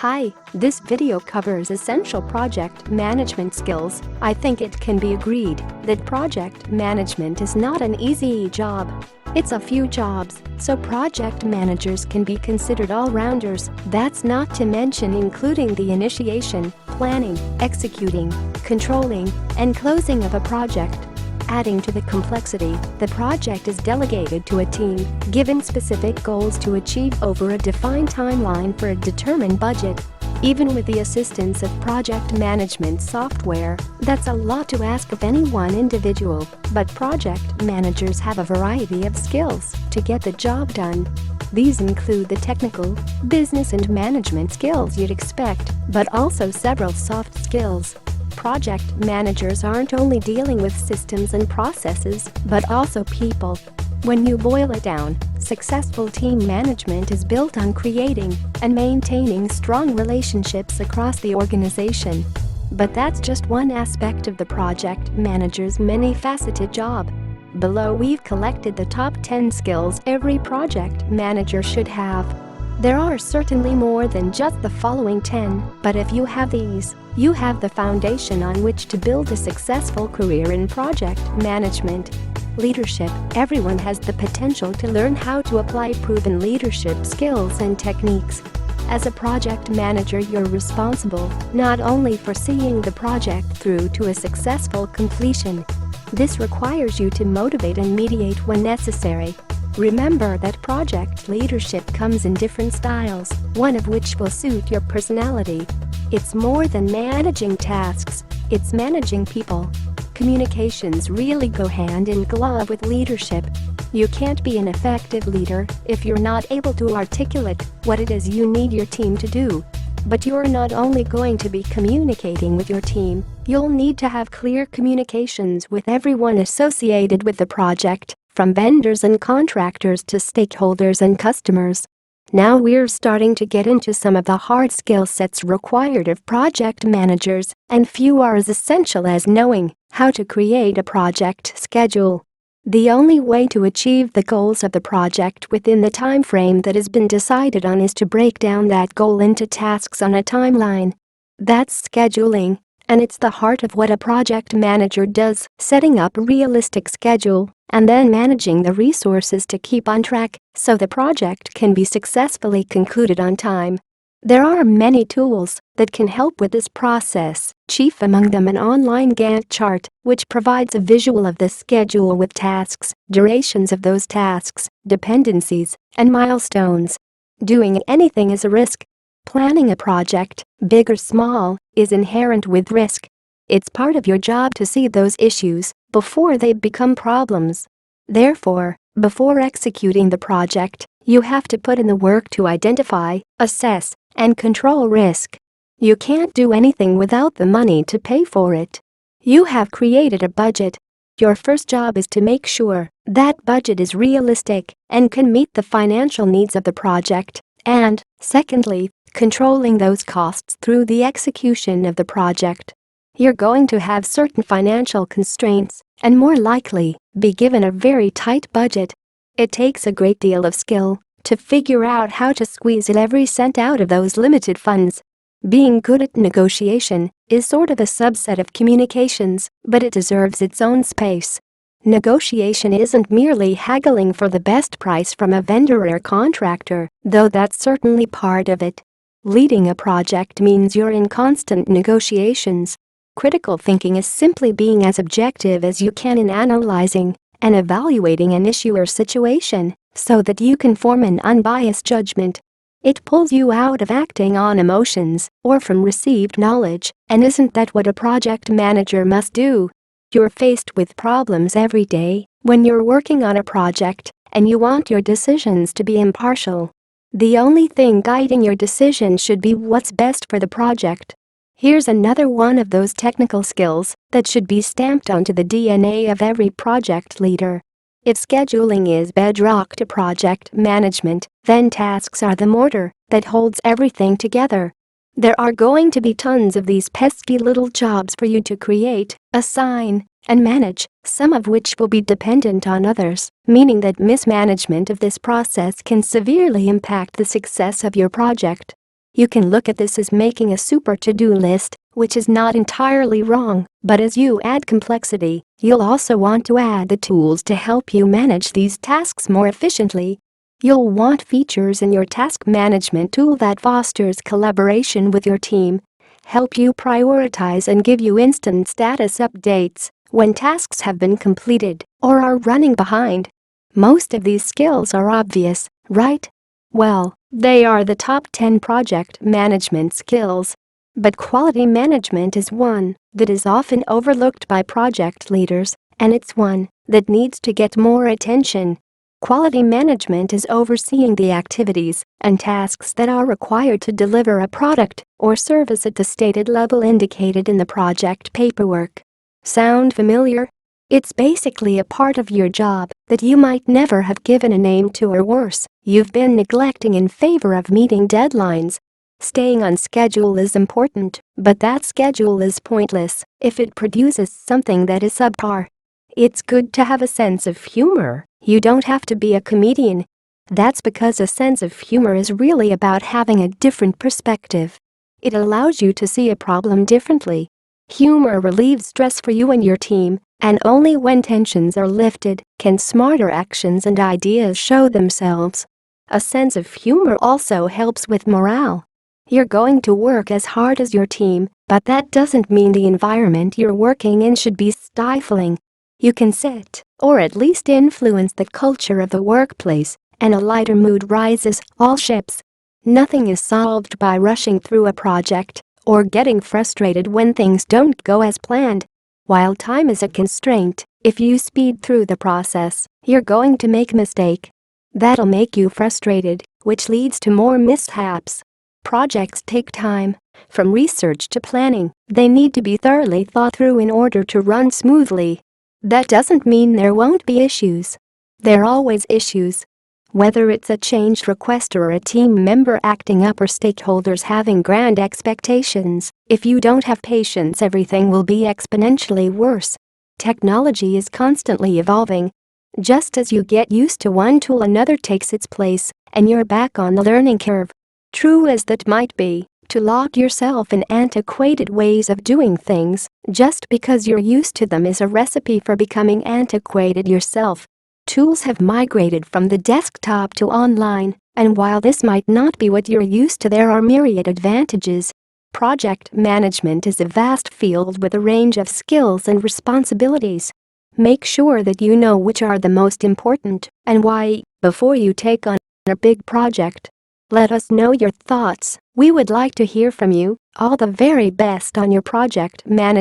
Hi, this video covers essential project management skills. I think it can be agreed that project management is not an easy job. It's a few jobs, so project managers can be considered all-rounders. That's not to mention including the initiation, planning, executing, controlling, and closing of a project. Adding to the complexity, the project is delegated to a team, given specific goals to achieve over a defined timeline for a determined budget. Even with the assistance of project management software, that's a lot to ask of any one individual, but project managers have a variety of skills to get the job done. These include the technical, business and management skills you'd expect, but also several soft skills. Project managers aren't only dealing with systems and processes, but also people. When you boil it down, successful team management is built on creating and maintaining strong relationships across the organization. But that's just one aspect of the project manager's many-faceted job. Below, we've collected the top 10 skills every project manager should have. There are certainly more than just the following 10, but if you have these, you have the foundation on which to build a successful career in project management. Leadership. Everyone has the potential to learn how to apply proven leadership skills and techniques. As a project manager, you're responsible not only for seeing the project through to a successful completion. This requires you to motivate and mediate when necessary. Remember that project leadership comes in different styles, one of which will suit your personality. It's more than managing tasks, it's managing people. Communications really go hand in glove with leadership. You can't be an effective leader if you're not able to articulate what it is you need your team to do. But you're not only going to be communicating with your team, you'll need to have clear communications with everyone associated with the project, from vendors and contractors to stakeholders and customers. Now we're starting to get into some of the hard skill sets required of project managers, and few are as essential as knowing how to create a project schedule. The only way to achieve the goals of the project within the time frame that has been decided on is to break down that goal into tasks on a timeline. That's scheduling, and it's the heart of what a project manager does, setting up a realistic schedule and then managing the resources to keep on track so the project can be successfully concluded on time. There are many tools that can help with this process, chief among them an online Gantt chart, which provides a visual of the schedule with tasks, durations of those tasks, dependencies, and milestones. Doing anything is a risk. Planning a project, big or small, is inherent with risk. It's part of your job to see those issues before they become problems. Therefore, before executing the project, you have to put in the work to identify, assess, and control risk. You can't do anything without the money to pay for it. You have created a budget. Your first job is to make sure that budget is realistic and can meet the financial needs of the project, and, secondly, controlling those costs through the execution of the project. You're going to have certain financial constraints and more likely be given a very tight budget. It takes a great deal of skill to figure out how to squeeze every cent out of those limited funds. Being good at negotiation is sort of a subset of communications, but it deserves its own space. Negotiation isn't merely haggling for the best price from a vendor or contractor, though that's certainly part of it. Leading a project means you're in constant negotiations. Critical thinking is simply being as objective as you can in analyzing and evaluating an issue or situation so that you can form an unbiased judgment. It pulls you out of acting on emotions or from received knowledge, and isn't that what a project manager must do? You're faced with problems every day when you're working on a project, and you want your decisions to be impartial. The only thing guiding your decision should be what's best for the project. Here's another one of those technical skills that should be stamped onto the DNA of every project leader. If scheduling is bedrock to project management, then tasks are the mortar that holds everything together. There are going to be tons of these pesky little jobs for you to create, assign, and manage, some of which will be dependent on others, meaning that mismanagement of this process can severely impact the success of your project. You can look at this as making a super to-do list, which is not entirely wrong, but as you add complexity, you'll also want to add the tools to help you manage these tasks more efficiently. You'll want features in your task management tool that fosters collaboration with your team, help you prioritize and give you instant status updates when tasks have been completed or are running behind. Most of these skills are obvious, right? Well, they are the top 10 project management skills. But quality management is one that is often overlooked by project leaders, and it's one that needs to get more attention. Quality management is overseeing the activities and tasks that are required to deliver a product or service at the stated level indicated in the project paperwork. Sound familiar? It's basically a part of your job that you might never have given a name to, or worse, you've been neglecting in favor of meeting deadlines. Staying on schedule is important, but that schedule is pointless if it produces something that is subpar. It's good to have a sense of humor. You don't have to be a comedian. That's because a sense of humor is really about having a different perspective. It allows you to see a problem differently. Humor relieves stress for you and your team, and only when tensions are lifted can smarter actions and ideas show themselves. A sense of humor also helps with morale. You're going to work as hard as your team, but that doesn't mean the environment you're working in should be stifling. You can set, or at least influence, the culture of the workplace, and a lighter mood rises all ships. Nothing is solved by rushing through a project or getting frustrated when things don't go as planned. While time is a constraint, if you speed through the process, you're going to make a mistake. That'll make you frustrated, which leads to more mishaps. Projects take time. From research to planning, they need to be thoroughly thought through in order to run smoothly. That doesn't mean there won't be issues. There are always issues. Whether it's a change request or a team member acting up or stakeholders having grand expectations, if you don't have patience, everything will be exponentially worse. Technology is constantly evolving. Just as you get used to one tool, another takes its place, and you're back on the learning curve. True as that might be, to lock yourself in antiquated ways of doing things just because you're used to them is a recipe for becoming antiquated yourself. Tools have migrated from the desktop to online, and while this might not be what you're used to, there are myriad advantages. Project management is a vast field with a range of skills and responsibilities. Make sure that you know which are the most important and why before you take on a big project. Let us know your thoughts. We would like to hear from you. All the very best on your project management.